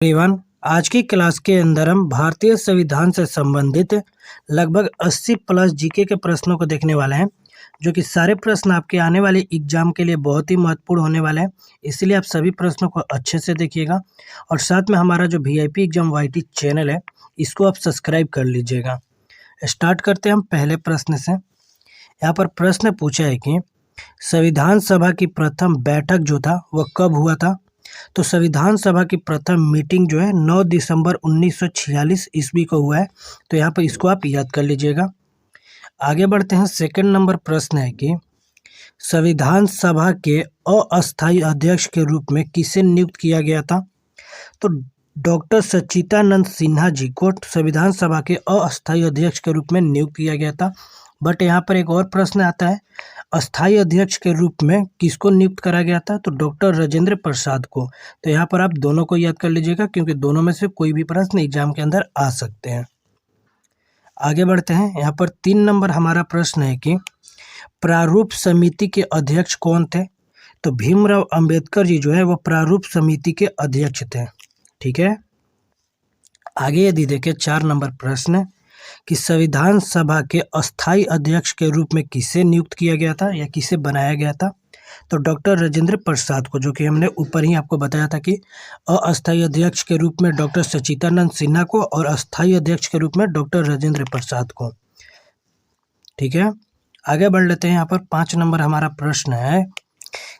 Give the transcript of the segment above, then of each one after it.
Everyone, आज की class के अंदर हम भारतीय संविधान से संबंधित लगभग 80 प्लस जीके के प्रश्नों को देखने वाले हैं, जो कि सारे प्रश्न आपके आने वाले एग्जाम के लिए बहुत ही महत्वपूर्ण होने वाले हैं। इसलिए आप सभी प्रश्नों को अच्छे से देखिएगा और साथ में हमारा जो वीआईपी एग्जाम वाईटी चैनल है, इसको आप सब्सक्राइब कर लीजिएगा। स्टार्ट करते हैं हम पहले प्रश्न से। यहाँ पर प्रश्न पूछा है कि संविधान सभा की प्रथम बैठक जो था वह कब हुआ था। तो संविधान सभा की प्रथम मीटिंग जो है 9 दिसंबर 1946 ईस्वी को हुआ है। तो यहाँ पर इसको आप याद कर लीजिएगा। आगे बढ़ते हैं। सेकंड नंबर प्रश्न है कि संविधान सभा के अस्थायी अध्यक्ष के रूप में किसे नियुक्त किया गया था। तो डॉक्टर सच्चिदानंद सिन्हा जी को संविधान सभा के अस्थायी अध्यक्ष के रूप में नियुक्त किया गया था। बट यहाँ पर एक और प्रश्न आता है, अस्थायी अध्यक्ष के रूप में किसको नियुक्त करा गया था। तो डॉक्टर राजेंद्र प्रसाद को। तो यहाँ पर आप दोनों को याद कर लीजिएगा, क्योंकि दोनों में से कोई भी प्रश्न एग्जाम के अंदर आ सकते हैं। आगे बढ़ते हैं। यहाँ पर 3 नंबर हमारा प्रश्न है कि प्रारूप समिति के अध्यक्ष कौन थे। तो भीमराव अंबेडकर जी जो है वो प्रारूप समिति के अध्यक्ष थे। ठीक है। आगे यदि देखें 4 नंबर प्रश्न कि संविधान सभा के अस्थायी अध्यक्ष के रूप में किसे नियुक्त किया गया था या किसे बनाया गया था। तो डॉक्टर राजेंद्र प्रसाद को, जो कि हमने ऊपर ही आपको बताया था कि अस्थायी अध्यक्ष के रूप में डॉक्टर सच्चिदानंद सिन्हा को और अस्थायी अध्यक्ष के रूप में डॉक्टर राजेंद्र प्रसाद को। ठीक है। आगे बढ़ लेते हैं। यहाँ पर 5 नंबर हमारा प्रश्न है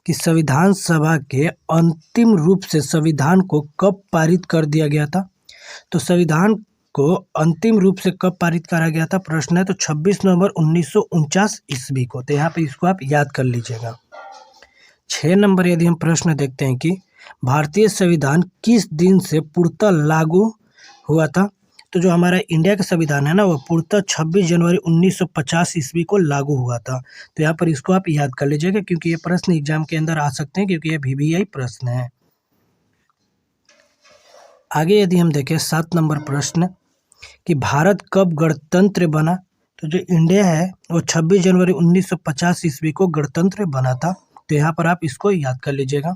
कि संविधान सभा के अंतिम रूप से संविधान को कब पारित कर दिया गया था। तो संविधान को अंतिम रूप से कब पारित करा गया था प्रश्न है। तो 26 नवंबर 1949 ईस्वी को। तो यहाँ पे इसको आप याद कर लीजिएगा। 6 नंबर यदि हम प्रश्न देखते हैं कि भारतीय संविधान किस दिन से पूर्णतः लागू हुआ था। तो जो हमारा इंडिया का संविधान है ना, वह पूर्णतः 26 जनवरी 1950 ईस्वी को लागू हुआ था। तो यहाँ पर इसको आप याद कर लीजिएगा, क्योंकि ये प्रश्न एग्जाम के अंदर आ सकते हैं, क्योंकि ये VVI प्रश्न है। आगे यदि हम देखें 7 नंबर प्रश्न कि भारत कब गणतंत्र बना। तो जो इंडिया है वो 26 जनवरी 1950 ईस्वी को गणतंत्र बना था। तो यहाँ पर आप इसको याद कर लीजिएगा।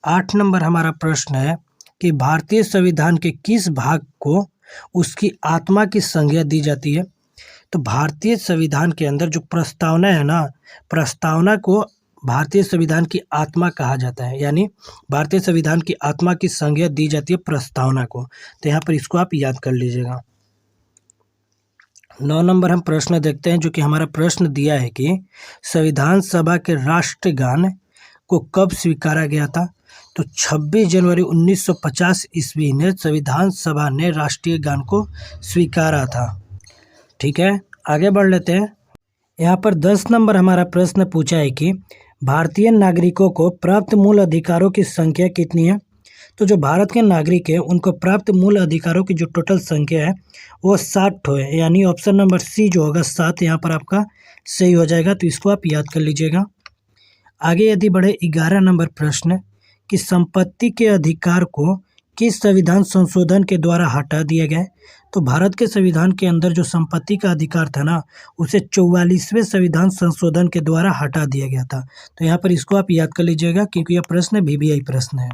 8 नंबर हमारा प्रश्न है कि भारतीय संविधान के किस भाग को उसकी आत्मा की संज्ञा दी जाती है। तो भारतीय संविधान के अंदर जो प्रस्तावना है ना, प्रस्तावना को भारतीय संविधान की आत्मा कहा जाता है, यानी भारतीय संविधान की आत्मा की संज्ञा दी जाती है प्रस्तावना को। तो यहाँ पर इसको आप याद कर लीजिएगा। 9 नंबर हम प्रश्न देखते हैं, जो कि हमारा प्रश्न दिया है कि संविधान सभा के राष्ट्रगान को कब स्वीकारा गया था। तो 26 जनवरी 1950 ईस्वी ने संविधान सभा ने राष्ट्रीय गान को स्वीकारा था। ठीक है। आगे बढ़ लेते हैं। यहाँ पर 10 नंबर हमारा प्रश्न पूछा है कि भारतीय नागरिकों को प्राप्त मूल अधिकारों की संख्या कितनी है। तो जो भारत के नागरिक हैं उनको प्राप्त मूल अधिकारों की जो टोटल संख्या है वो 60 है, यानी ऑप्शन नंबर सी जो होगा 7 यहाँ पर आपका सही हो जाएगा। तो इसको आप याद कर लीजिएगा। आगे यदि बढ़े 11 नंबर प्रश्न कि संपत्ति के अधिकार को किस संविधान संशोधन के द्वारा हटा दिया गया है। तो भारत के संविधान के अंदर जो संपत्ति का अधिकार था ना, उसे 44वें संविधान संशोधन के द्वारा हटा दिया गया था। तो यहाँ पर इसको आप याद कर लीजिएगा, क्योंकि यह प्रश्न VVI प्रश्न है,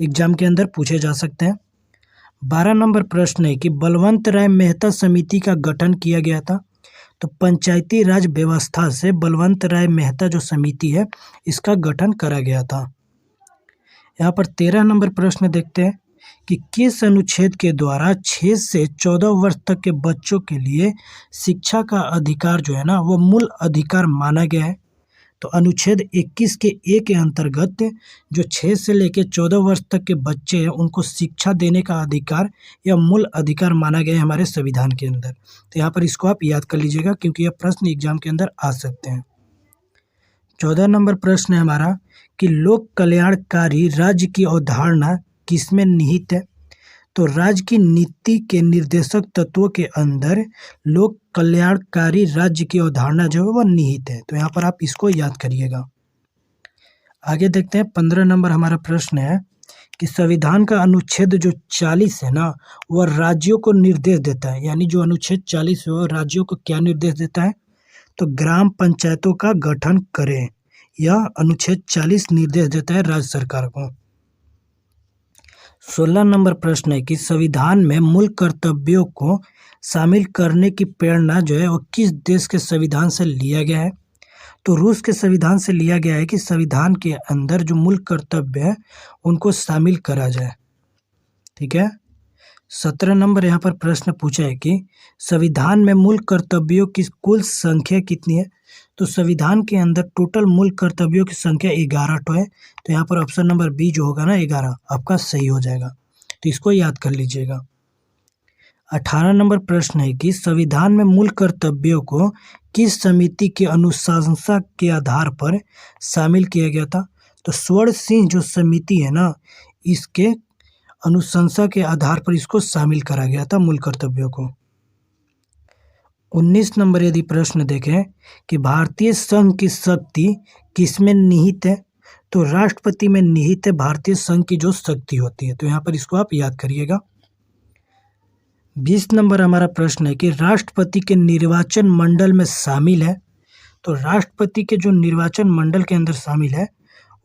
एग्जाम के अंदर पूछे जा सकते हैं। 12 नंबर प्रश्न है कि बलवंत राय मेहता समिति का गठन किया गया था। तो पंचायती राज व्यवस्था से बलवंत राय मेहता जो समिति है इसका गठन करा गया था। यहाँ पर 13 नंबर प्रश्न देखते हैं कि किस अनुच्छेद के द्वारा 6 से 14 वर्ष तक के बच्चों के लिए शिक्षा का अधिकार जो है ना वो मूल अधिकार माना गया है। तो अनुच्छेद 21 के ए के अंतर्गत जो 6 से लेकर 14 वर्ष तक के बच्चे हैं उनको शिक्षा देने का अधिकार या मूल अधिकार माना गया है हमारे संविधान के अंदर। तो यहाँ पर इसको आप याद कर लीजिएगा, क्योंकि यह प्रश्न एग्जाम के अंदर आ सकते हैं। 14 नंबर प्रश्न है हमारा कि लोक कल्याणकारी राज्य की अवधारणा किसमें निहित है। तो राज्य की नीति के निर्देशक तत्वों के अंदर लोक कल्याणकारी राज्य की अवधारणा जो है वह निहित है। तो यहाँ पर आप इसको याद करिएगा। आगे देखते हैं 15 नंबर हमारा प्रश्न है कि संविधान का अनुच्छेद जो 40 है ना वह राज्यों को निर्देश देता है, यानी जो अनुच्छेद 40 है वह राज्यों को क्या निर्देश देता है। तो ग्राम पंचायतों का गठन करें, यह अनुच्छेद 40 निर्देश देता है राज्य सरकार को। 16 नंबर प्रश्न है कि संविधान में मूल कर्तव्यों को शामिल करने की प्रेरणा जो है वो किस देश के संविधान से लिया गया है? तो रूस के संविधान से लिया गया है कि संविधान के अंदर जो मूल कर्तव्य है उनको शामिल करा जाए। ठीक है। 17 नंबर यहाँ पर प्रश्न पूछा है कि संविधान में मूल कर्तव्यों की कुल संख्या कितनी है? तो संविधान के अंदर टोटल मूल कर्तव्यों की संख्या 11 है। तो यहाँ पर ऑप्शन नंबर बी जो होगा ना 11 आपका सही हो जाएगा। तो इसको याद कर लीजिएगा। 18 नंबर प्रश्न है कि संविधान में मूल कर्तव्यों को किस समिति की अनुशंसा के आधार पर शामिल किया गया था? तो स्वर्ण सिंह जो समिति है ना, इसके अनुशंसा के आधार पर इसको शामिल करा गया था मूल कर्तव्यों को। 19 नंबर यदि प्रश्न देखें कि भारतीय संघ की शक्ति किसमें निहित है? तो राष्ट्रपति में निहित है भारतीय संघ की जो शक्ति होती है। तो यहाँ पर इसको आप याद करिएगा। 20 नंबर हमारा प्रश्न है कि राष्ट्रपति के निर्वाचन मंडल में शामिल है। तो राष्ट्रपति के जो निर्वाचन मंडल के अंदर शामिल है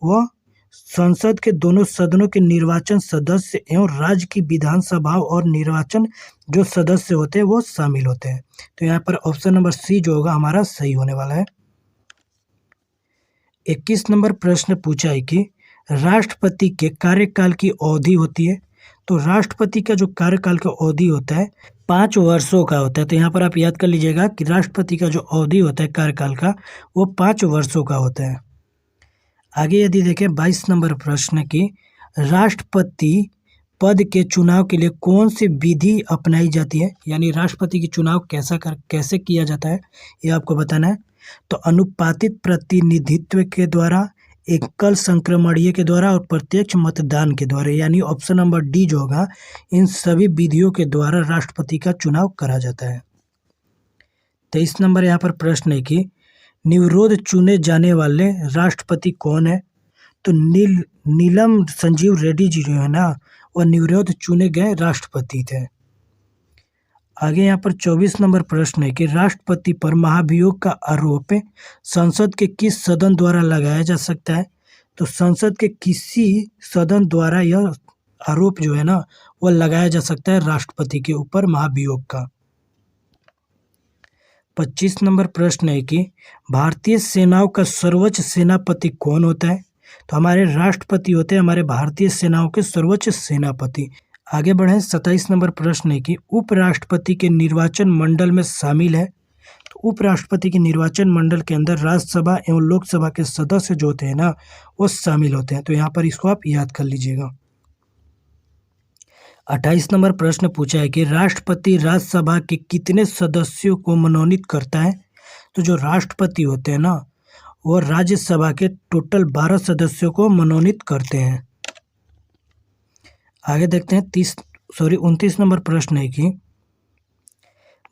वह संसद के दोनों सदनों के निर्वाचन सदस्य एवं राज्य की विधानसभा और निर्वाचन जो सदस्य होते हैं वो शामिल होते हैं। तो यहाँ पर ऑप्शन नंबर सी जो होगा हमारा सही होने वाला है। 21 नंबर प्रश्न पूछा है कि राष्ट्रपति के कार्यकाल की अवधि होती है। तो राष्ट्रपति का जो कार्यकाल का अवधि होता है 5 वर्षों का होता है। तो यहाँ पर आप याद कर लीजिएगा कि राष्ट्रपति का जो अवधि होता है कार्यकाल का वो 5 वर्षों का होता है। आगे यदि देखें 22 नंबर प्रश्न की राष्ट्रपति पद के चुनाव के लिए कौन सी विधि अपनाई जाती है? यानी राष्ट्रपति की चुनाव कैसे किया जाता है ये आपको बताना है। तो अनुपातित प्रतिनिधित्व के द्वारा, एकल संक्रमणीय के द्वारा और प्रत्यक्ष मतदान के द्वारा। यानी ऑप्शन नंबर डी जो होगा इन सभी विधियों के द्वारा राष्ट्रपति का चुनाव करा जाता है। 23 नंबर यहाँ पर प्रश्न है कि निर्विरोध चुने जाने वाले राष्ट्रपति कौन है? तो नीलम संजीव रेड्डी जी जो है ना वह निर्विरोध चुने गए राष्ट्रपति थे। आगे यहाँ पर 24 नंबर प्रश्न है कि राष्ट्रपति पर महाभियोग का आरोप संसद के किस सदन द्वारा लगाया जा सकता है? तो संसद के किसी सदन द्वारा यह आरोप जो है ना वह लगाया जा सकता है राष्ट्रपति के ऊपर महाभियोग का। 25 नंबर प्रश्न है कि भारतीय सेनाओं का सर्वोच्च सेनापति कौन होता है? तो हमारे राष्ट्रपति होते हैं हमारे भारतीय सेनाओं के सर्वोच्च सेनापति। आगे बढ़े 27 नंबर प्रश्न है कि उपराष्ट्रपति के निर्वाचन मंडल में शामिल है। तो उपराष्ट्रपति के निर्वाचन मंडल के अंदर राज्यसभा एवं लोकसभा के सदस्य जो होते हैं ना वो शामिल होते हैं। तो यहाँ पर इसको आप याद कर लीजिएगा। 28 नंबर प्रश्न पूछा है कि राष्ट्रपति राज्यसभा के कितने सदस्यों को मनोनीत करता है? तो जो राष्ट्रपति होते हैं ना वो राज्यसभा के टोटल 12 सदस्यों को मनोनीत करते हैं। आगे देखते हैं 29 नंबर प्रश्न है कि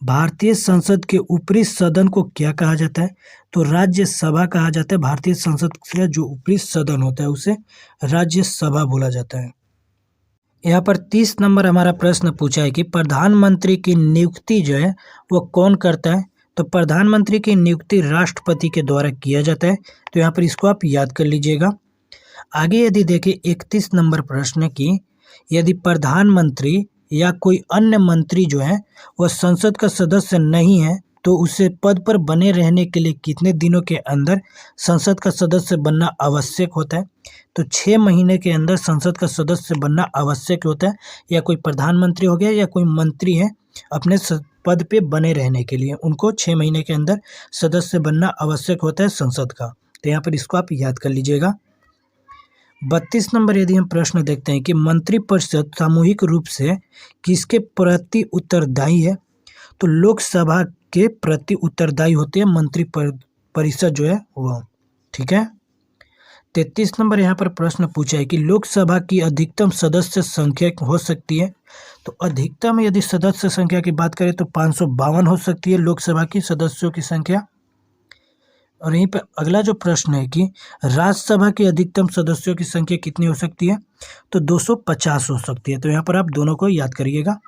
भारतीय संसद के ऊपरी सदन को क्या कहा जाता है? तो राज्यसभा कहा जाता है। भारतीय संसद का जो ऊपरी सदन होता है उसे राज्यसभा बोला जाता है। यहाँ पर 30 नंबर हमारा प्रश्न पूछा है कि प्रधानमंत्री की नियुक्ति जो है वो कौन करता है? तो प्रधानमंत्री की नियुक्ति राष्ट्रपति के द्वारा किया जाता है। तो यहाँ पर इसको आप याद कर लीजिएगा। आगे यदि देखें 31 नंबर प्रश्न की यदि प्रधानमंत्री या कोई अन्य मंत्री जो है वह संसद का सदस्य नहीं है तो उसे पद पर बने रहने के लिए कितने दिनों के अंदर संसद का सदस्य बनना आवश्यक होता है? तो 6 महीने के अंदर संसद का सदस्य बनना आवश्यक होता है। या कोई प्रधानमंत्री हो गया या कोई मंत्री है अपने पद पे बने रहने के लिए उनको 6 महीने के अंदर सदस्य बनना आवश्यक होता है संसद का। तो यहाँ पर इसको आप याद कर लीजिएगा। 32 नंबर यदि हम प्रश्न देखते हैं कि मंत्रिपरिषद सामूहिक रूप से किसके प्रति उत्तरदायी है? तो लोकसभा के प्रति उत्तरदायी होते हैं मंत्री परिषद जो है वो। ठीक है। 33 नंबर यहाँ पर प्रश्न पूछा है कि लोकसभा की अधिकतम सदस्य संख्या हो सकती है। तो अधिकतम यदि सदस्य संख्या की बात करें तो 552 हो सकती है लोकसभा की सदस्यों की संख्या। और यहीं पर अगला जो प्रश्न है कि राज्यसभा की अधिकतम सदस्यों की संख्या कितनी हो सकती है? तो 250 हो सकती है। तो यहाँ पर आप दोनों को याद करिएगा।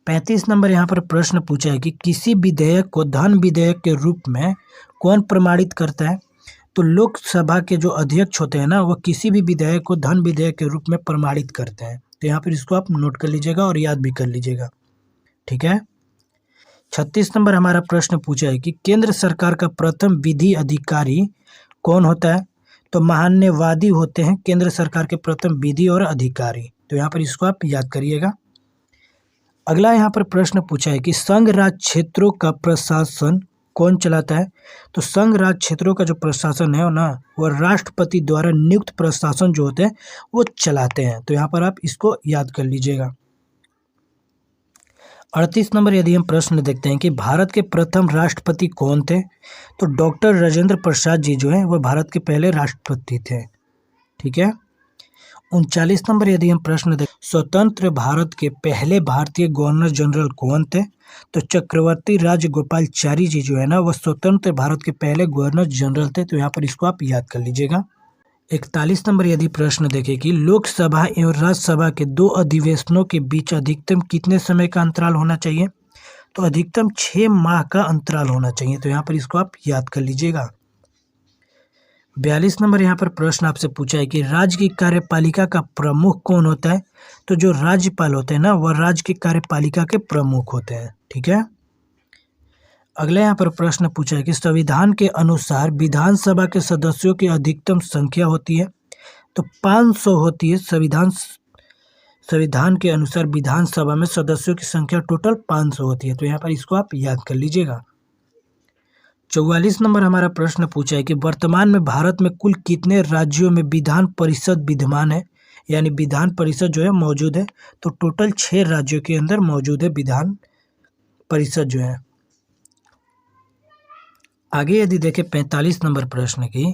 35 नंबर यहाँ पर प्रश्न पूछा है कि किसी विधेयक को धन विधेयक के रूप में कौन प्रमाणित करता है? तो लोकसभा के जो अध्यक्ष होते हैं ना, वो किसी भी विधेयक को धन विधेयक के रूप में प्रमाणित करते हैं। तो यहाँ पर इसको आप नोट कर लीजिएगा और याद भी कर लीजिएगा, ठीक है। 36 नंबर हमारा प्रश्न पूछा है कि केंद्र सरकार का प्रथम विधि अधिकारी कौन होता है? तो महान्यवादी होते हैं केंद्र सरकार के प्रथम विधि और अधिकारी। तो यहाँ पर इसको आप याद करिएगा। अगला यहाँ पर प्रश्न पूछा है कि संघ राज्य क्षेत्रों का प्रशासन कौन चलाता है? तो संघ राज्य क्षेत्रों का जो प्रशासन है ना, वह राष्ट्रपति द्वारा नियुक्त प्रशासन जो होते हैं वो चलाते हैं। तो यहाँ पर आप इसको याद कर लीजिएगा। 38 नंबर यदि हम प्रश्न देखते हैं कि भारत के प्रथम राष्ट्रपति कौन थे? तो डॉक्टर राजेंद्र प्रसाद जी जो हैं वह भारत के पहले राष्ट्रपति थे, ठीक है। 39 नंबर यदि हम प्रश्न देखें, स्वतंत्र भारत के पहले भारतीय गवर्नर जनरल कौन थे? तो चक्रवर्ती राजगोपालाचारी जी जो है ना, वह स्वतंत्र भारत के पहले गवर्नर जनरल थे। तो यहाँ पर इसको आप याद कर लीजिएगा। 41 नंबर यदि प्रश्न देखें कि लोकसभा एवं राज्यसभा के दो अधिवेशनों के बीच अधिकतम कितने समय का अंतराल होना चाहिए? तो अधिकतम 6 माह का अंतराल होना चाहिए। तो यहाँ पर इसको आप याद कर लीजिएगा। 42 नंबर यहाँ पर प्रश्न आपसे पूछा है कि राज्य की कार्यपालिका का प्रमुख कौन होता है? तो जो राज्यपाल होते हैं ना, वह राज्य की कार्यपालिका के प्रमुख होते हैं, ठीक है। अगला यहाँ पर प्रश्न पूछा है कि संविधान के अनुसार विधानसभा के सदस्यों की अधिकतम संख्या होती है? तो 500 होती है। संविधान के अनुसार विधानसभा में सदस्यों की संख्या टोटल 500 होती है। तो यहाँ पर इसको आप याद कर लीजिएगा। 44 नंबर हमारा प्रश्न पूछा है कि वर्तमान में भारत में कुल कितने राज्यों में विधान परिषद विद्यमान है, यानी विधान परिषद जो है मौजूद है? तो टोटल 6 राज्यों के अंदर मौजूद है विधान परिषद जो है। आगे यदि देखें 45 नंबर प्रश्न की,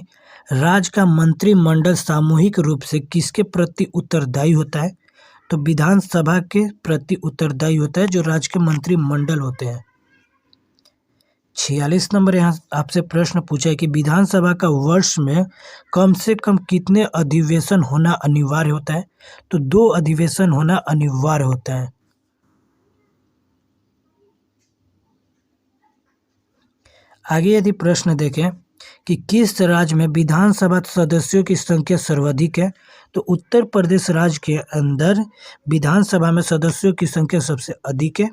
राज्य का मंत्रिमंडल सामूहिक रूप से किसके प्रति उत्तरदायी होता है? तो विधानसभा के प्रति उत्तरदायी होता है जो राज्य के मंत्रिमंडल होते हैं। 46 नंबर यहाँ आपसे प्रश्न पूछा है कि विधानसभा का वर्ष में कम से कम कितने अधिवेशन होना अनिवार्य होता है? तो 2 अधिवेशन होना अनिवार्य होता है। आगे यदि प्रश्न देखें कि किस राज्य में विधानसभा सदस्यों की संख्या सर्वाधिक है? तो उत्तर प्रदेश राज्य के अंदर विधानसभा में सदस्यों की संख्या सबसे अधिक है।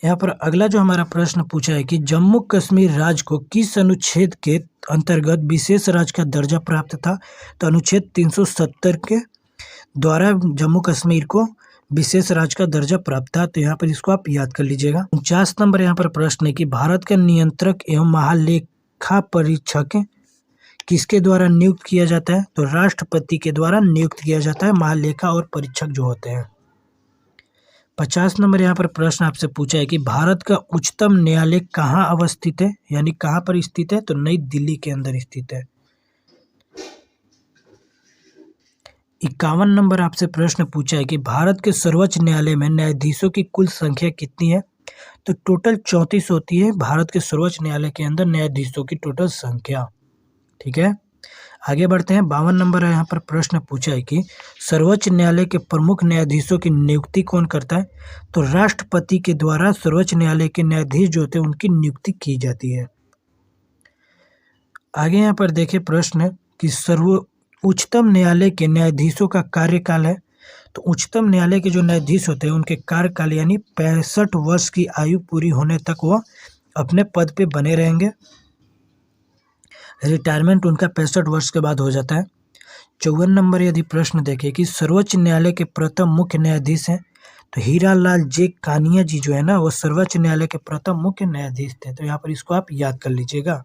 यहाँ पर अगला जो हमारा प्रश्न पूछा है कि जम्मू कश्मीर राज्य को किस अनुच्छेद के अंतर्गत विशेष राज्य का दर्जा प्राप्त था? तो अनुच्छेद 370 के द्वारा जम्मू कश्मीर को विशेष राज्य का दर्जा प्राप्त था। तो यहाँ पर इसको आप याद कर लीजिएगा। 49 नंबर यहाँ पर प्रश्न है कि भारत का नियंत्रक एवं महालेखा परीक्षक किसके द्वारा नियुक्त किया जाता है? तो राष्ट्रपति के द्वारा नियुक्त किया जाता है महालेखा और परीक्षक जो होते हैं। 50 नंबर यहाँ पर प्रश्न आपसे पूछा है कि भारत का उच्चतम न्यायालय कहाँ अवस्थित है, यानी कहाँ पर स्थित है? तो नई दिल्ली के अंदर स्थित है। 51 नंबर आपसे प्रश्न पूछा है कि भारत के सर्वोच्च न्यायालय में न्यायाधीशों की कुल संख्या कितनी है? तो टोटल 34 होती है भारत के सर्वोच्च न्यायालय के अंदर न्यायाधीशों की टोटल संख्या, ठीक है। आगे बढ़ते हैं। 52 नंबर यहाँ पर प्रश्न पूछा है कि सर्वोच्च न्यायालय के प्रमुख न्यायाधीशों की नियुक्ति कौन करता है? तो राष्ट्रपति के द्वारा सर्वोच्च न्यायालय के न्यायाधीश जो होते हैं उनकी नियुक्ति की जाती है। आगे यहाँ पर देखें प्रश्न कि उच्चतम न्यायालय के न्यायाधीशों का कार्यकाल है। तो उच्चतम न्यायालय के जो न्यायाधीश होते हैं उनके कार्यकाल यानी 65 वर्ष की आयु पूरी होने तक वह अपने पद पे बने रहेंगे। रिटायरमेंट उनका 65 वर्ष के बाद हो जाता है। 54 नंबर यदि प्रश्न देखें कि सर्वोच्च न्यायालय के प्रथम मुख्य न्यायाधीश हैं, तो हीरालाल जे कानिया जी जो है ना, वो सर्वोच्च न्यायालय के प्रथम मुख्य न्यायाधीश थे। तो यहाँ पर इसको आप याद कर लीजिएगा।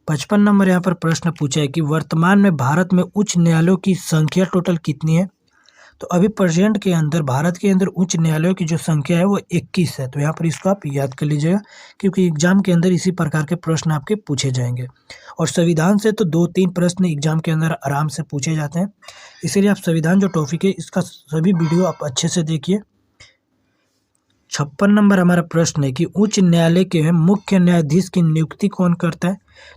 55 नंबर यहाँ पर प्रश्न पूछा है कि वर्तमान में भारत में उच्च न्यायालयों की संख्या टोटल कितनी है? तो अभी प्रेजेंट के अंदर भारत के अंदर उच्च न्यायालयों की जो संख्या है वो 21 है। तो यहाँ पर इसको आप याद कर लीजिएगा, क्योंकि एग्जाम के अंदर इसी प्रकार के प्रश्न आपके पूछे जाएंगे। और संविधान से तो 2-3 प्रश्न एग्जाम के अंदर आराम से पूछे जाते हैं, इसीलिए आप संविधान जो टॉपिक है इसका सभी वीडियो आप अच्छे से देखिए। 56 नंबर हमारा प्रश्न है कि उच्च न्यायालय के मुख्य न्यायाधीश की नियुक्ति कौन करता है?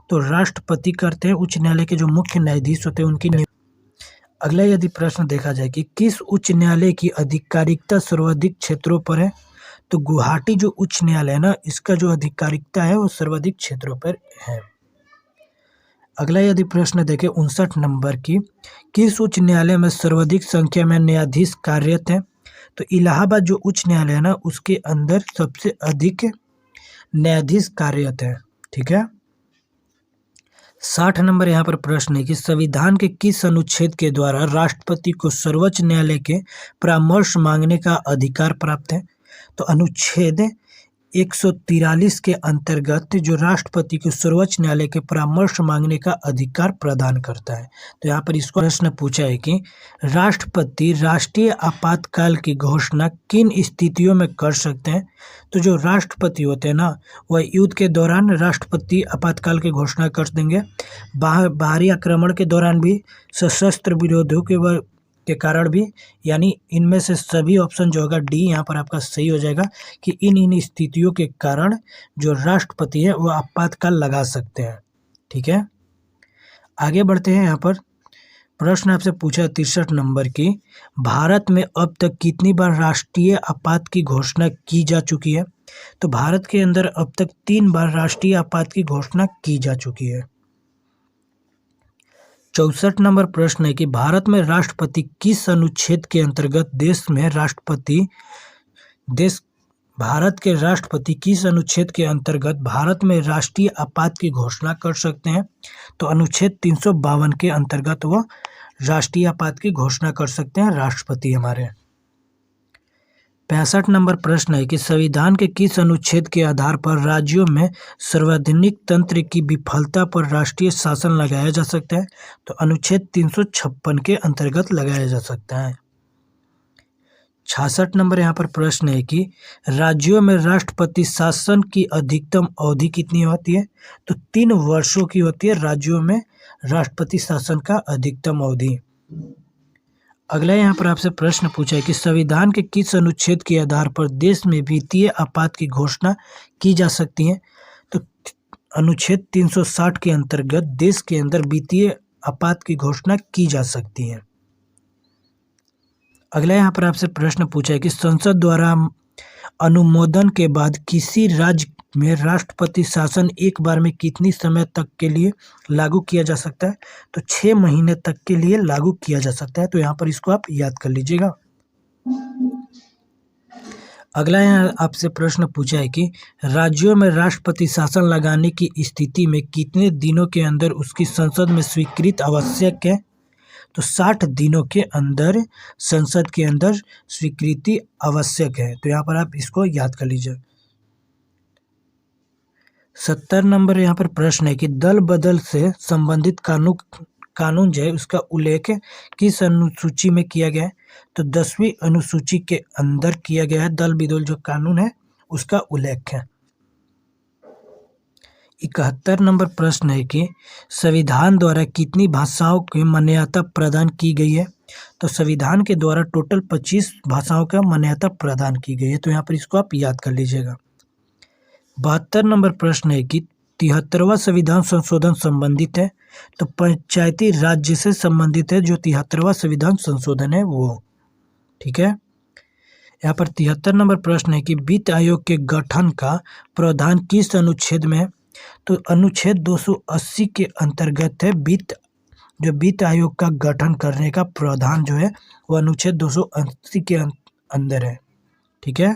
तो राष्ट्रपति करते हैं। उच्च न्यायालय के जो मुख्य न्यायाधीश होते हैं उनकी नियुक्ति। अगला यदि प्रश्न देखा जाए कि किस उच्च न्यायालय की आधिकारिकता सर्वाधिक क्षेत्रों पर है? तो गुवाहाटी जो उच्च न्यायालय है ना, इसका जो आधिकारिकता है वो सर्वाधिक क्षेत्रों पर है। अगला यदि प्रश्न देखें 59 नंबर की, किस उच्च न्यायालय में सर्वाधिक संख्या में न्यायाधीश कार्यरत हैं? तो इलाहाबाद जो उच्च न्यायालय है ना, उसके अंदर सबसे अधिक न्यायाधीश कार्यरत हैं। ठीक है। 60 नंबर यहाँ पर प्रश्न है कि संविधान के किस अनुच्छेद के द्वारा राष्ट्रपति को सर्वोच्च न्यायालय के परामर्श मांगने का अधिकार प्राप्त है? तो अनुच्छेद 143 के अंतर्गत जो राष्ट्रपति को सर्वोच्च न्यायालय के परामर्श मांगने का अधिकार प्रदान करता है। तो यहाँ पर इसको प्रश्न पूछा है कि राष्ट्रपति राष्ट्रीय आपातकाल की घोषणा किन स्थितियों में कर सकते हैं? तो जो राष्ट्रपति होते हैं ना, वह युद्ध के दौरान राष्ट्रपति आपातकाल की घोषणा कर देंगे, बाहरी आक्रमण के दौरान भी, सशस्त्र विरोधों के कारण भी, यानी इनमें से सभी ऑप्शन जो होगा डी यहाँ पर आपका सही हो जाएगा कि इन स्थितियों के कारण जो राष्ट्रपति है वो आपातकाल लगा सकते हैं। ठीक है। आगे बढ़ते हैं। यहाँ पर प्रश्न आपसे पूछा 63 नंबर की, भारत में अब तक कितनी बार राष्ट्रीय आपात की घोषणा की जा चुकी है? तो भारत के अंदर अब तक 3 बार राष्ट्रीय आपात की घोषणा की जा चुकी है। 64 नंबर प्रश्न है कि भारत में राष्ट्रपति किस अनुच्छेद के अंतर्गत भारत के राष्ट्रपति किस अनुच्छेद के अंतर्गत भारत में राष्ट्रीय आपात की घोषणा कर सकते हैं? तो अनुच्छेद 352 के अंतर्गत वो राष्ट्रीय आपात की घोषणा कर सकते हैं राष्ट्रपति हमारे। 65 नंबर प्रश्न है कि संविधान के किस अनुच्छेद के आधार पर राज्यों में संवैधानिक तंत्र की विफलता पर राष्ट्रीय शासन लगाया जा सकता है? तो अनुच्छेद 356 के अंतर्गत लगाया जा सकता है। 66 नंबर यहाँ पर प्रश्न है कि राज्यों में राष्ट्रपति शासन की अधिकतम अवधि कितनी होती है? तो 3 वर्षों की होती है राज्यों में राष्ट्रपति शासन का अधिकतम अवधि। अगला यहाँ पर आपसे प्रश्न पूछा है कि संविधान के किस अनुच्छेद के आधार पर देश में वित्तीय आपात की घोषणा की जा सकती है? तो अनुच्छेद 360 के अंतर्गत देश के अंदर वित्तीय आपात की घोषणा की जा सकती है। अगला यहाँ पर आपसे प्रश्न पूछा है कि संसद द्वारा अनुमोदन के बाद किसी राज्य में राष्ट्रपति शासन एक बार में कितनी समय तक के लिए लागू किया जा सकता है? तो 6 महीने तक के लिए लागू किया जा सकता है। तो यहाँ पर इसको आप याद कर लीजिएगा। अगला यहाँ आपसे प्रश्न पूछा है कि राज्यों में राष्ट्रपति शासन लगाने की स्थिति में कितने दिनों के अंदर उसकी संसद में स्वीकृति आवश्यक है? तो 60 दिनों के अंदर संसद के अंदर स्वीकृति आवश्यक है। तो यहाँ पर आप इसको याद कर लीजिए। 70 नंबर यहाँ पर प्रश्न है कि दल बदल से संबंधित कानून जो है उसका उल्लेख किस अनुसूची में किया गया है? तो 10वीं अनुसूची के अंदर किया गया है। दल बदल जो कानून है उसका उल्लेख है। 71 नंबर प्रश्न है कि संविधान द्वारा कितनी भाषाओं की मान्यता प्रदान की गई है? तो संविधान के द्वारा टोटल 25 भाषाओं का मान्यता प्रदान की गई है। तो यहाँ पर इसको आप याद कर लीजिएगा। 72 नंबर प्रश्न है कि 73वां संविधान संशोधन संबंधित है? तो पंचायती राज्य से संबंधित है जो 73वां संविधान संशोधन है वो। ठीक है। यहाँ पर 73 नंबर प्रश्न है कि वित्त आयोग के गठन का प्रावधान किस अनुच्छेद में है? तो अनुच्छेद 280 के अंतर्गत है वित्त आयोग का गठन करने का प्रावधान जो है वो अनुच्छेद 280 के अंदर है। ठीक है।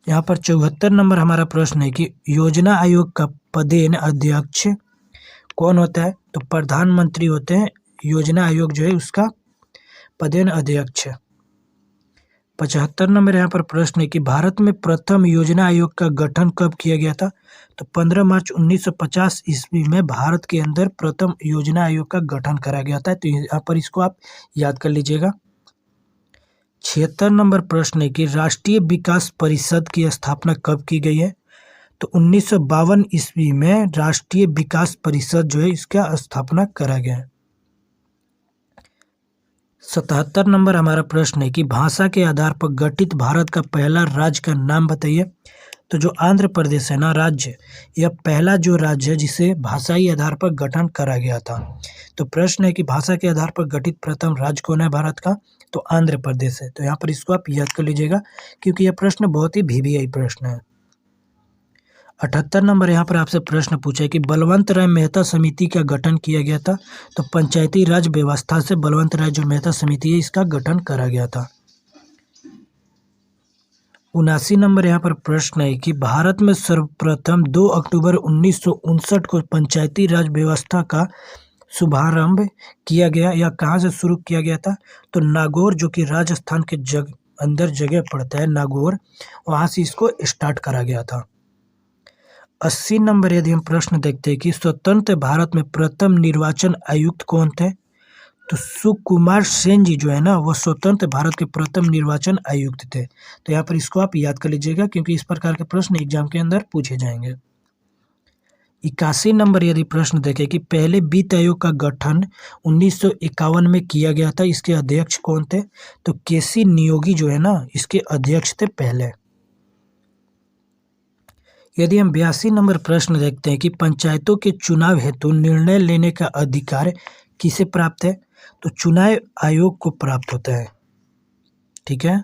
यहाँ पर 74 नंबर हमारा प्रश्न है कि योजना आयोग का पदेन अध्यक्ष कौन होता है? तो प्रधानमंत्री होते हैं योजना आयोग जो है उसका पदेन अध्यक्ष। 75 नंबर यहाँ पर प्रश्न है कि भारत में प्रथम योजना आयोग का गठन कब किया गया था? तो 15 मार्च 1950 ईस्वी में भारत के अंदर प्रथम योजना आयोग का गठन करा गया था। तो यहाँ पर इसको आप याद कर लीजिएगा। 76 नंबर प्रश्न है कि राष्ट्रीय विकास परिषद की स्थापना कब की गई है? तो 1952 ईस्वी में राष्ट्रीय विकास परिषद जो है इसका स्थापना करा गया है। 77 नंबर हमारा प्रश्न है कि भाषा के आधार पर गठित भारत का पहला राज्य का नाम बताइए। तो जो आंध्र प्रदेश है ना राज्य, यह पहला जो राज्य है जिसे भाषाई आधार पर गठन करा गया था। तो प्रश्न है कि भाषा के आधार पर गठित प्रथम राज्य कौन है भारत का? तो आंध्र प्रदेश है। तो यहाँ पर इसको आप याद कर लीजिएगा क्योंकि यह प्रश्न बहुत ही VVI प्रश्न है। 78 नंबर यहाँ पर आपसे प्रश्न पूछा है कि बलवंत राय मेहता समिति का गठन किया गया था। तो पंचायती राज व्यवस्था से बलवंत राय जो मेहता समिति है इसका गठन करा गया था। 79 नंबर यहाँ पर प्रश्न है कि भारत में सर्वप्रथम 2 अक्टूबर 1959 को पंचायती राज व्यवस्था का शुभारंभ किया गया। यह कहाँ से शुरू किया गया था? तो नागौर, जो कि राजस्थान के अंदर जगह पड़ता है नागौर, वहाँ से इसको स्टार्ट करा गया था। 80 नंबर यदि हम प्रश्न देखते हैं कि स्वतंत्र भारत में प्रथम निर्वाचन आयुक्त कौन थे? तो सुकुमार सेन जी जो है ना वो स्वतंत्र भारत के प्रथम निर्वाचन आयुक्त थे। तो यहाँ पर इसको आप याद कर लीजिएगा क्योंकि इस प्रकार के प्रश्न एग्जाम के अंदर पूछे जाएंगे। 81 नंबर यदि प्रश्न देखें कि पहले वित्त आयोग का गठन 1951 में किया गया था, इसके अध्यक्ष कौन थे? तो केसी नियोगी जो है ना इसके अध्यक्ष थे पहले। यदि हम 82 नंबर प्रश्न देखते हैं कि पंचायतों के चुनाव हेतु निर्णय लेने का अधिकार किसे प्राप्त है? तो चुनाव आयोग को प्राप्त होता है। ठीक है,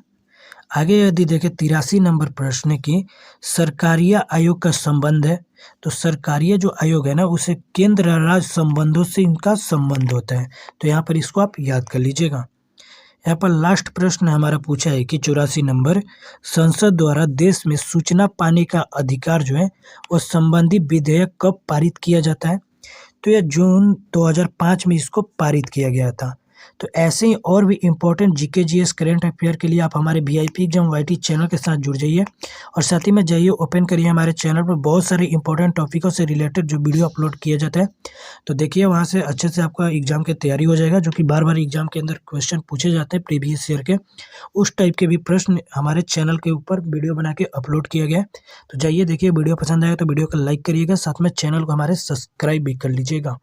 आगे यदि देखें 83 नंबर प्रश्न की सरकारिया आयोग का संबंध है। तो सरकारिया जो आयोग है ना उसे केंद्र राज्य संबंधों से इनका संबंध होता है। तो यहाँ पर इसको आप याद कर लीजिएगा। यहाँ पर लास्ट प्रश्न हमारा पूछा है कि 84 नंबर संसद द्वारा देश में सूचना पाने का अधिकार जो है वो संबंधी विधेयक कब पारित किया जाता है? तो यह जून 2005 में इसको पारित किया गया था। तो ऐसे ही और भी important GK GS current affair के लिए आप हमारे VIP एग्जाम YT चैनल के साथ जुड़ जाइए और साथ ही में जाइए ओपन करिए हमारे चैनल पर बहुत सारे इंपॉर्टेंट टॉपिकों से रिलेटेड जो वीडियो अपलोड किया जाता है। तो देखिए वहाँ से अच्छे से आपका एग्जाम की तैयारी हो जाएगा, जो कि बार बार एग्जाम के अंदर क्वेश्चन पूछे जाते हैं प्रीवियस ईयर के, उस टाइप के भी प्रश्न हमारे चैनल के ऊपर वीडियो बना के अपलोड किया गया है। तो जाइए देखिए, वीडियो पसंद आया तो वीडियो को लाइक करिएगा, साथ में चैनल को हमारे सब्सक्राइब भी कर लीजिएगा।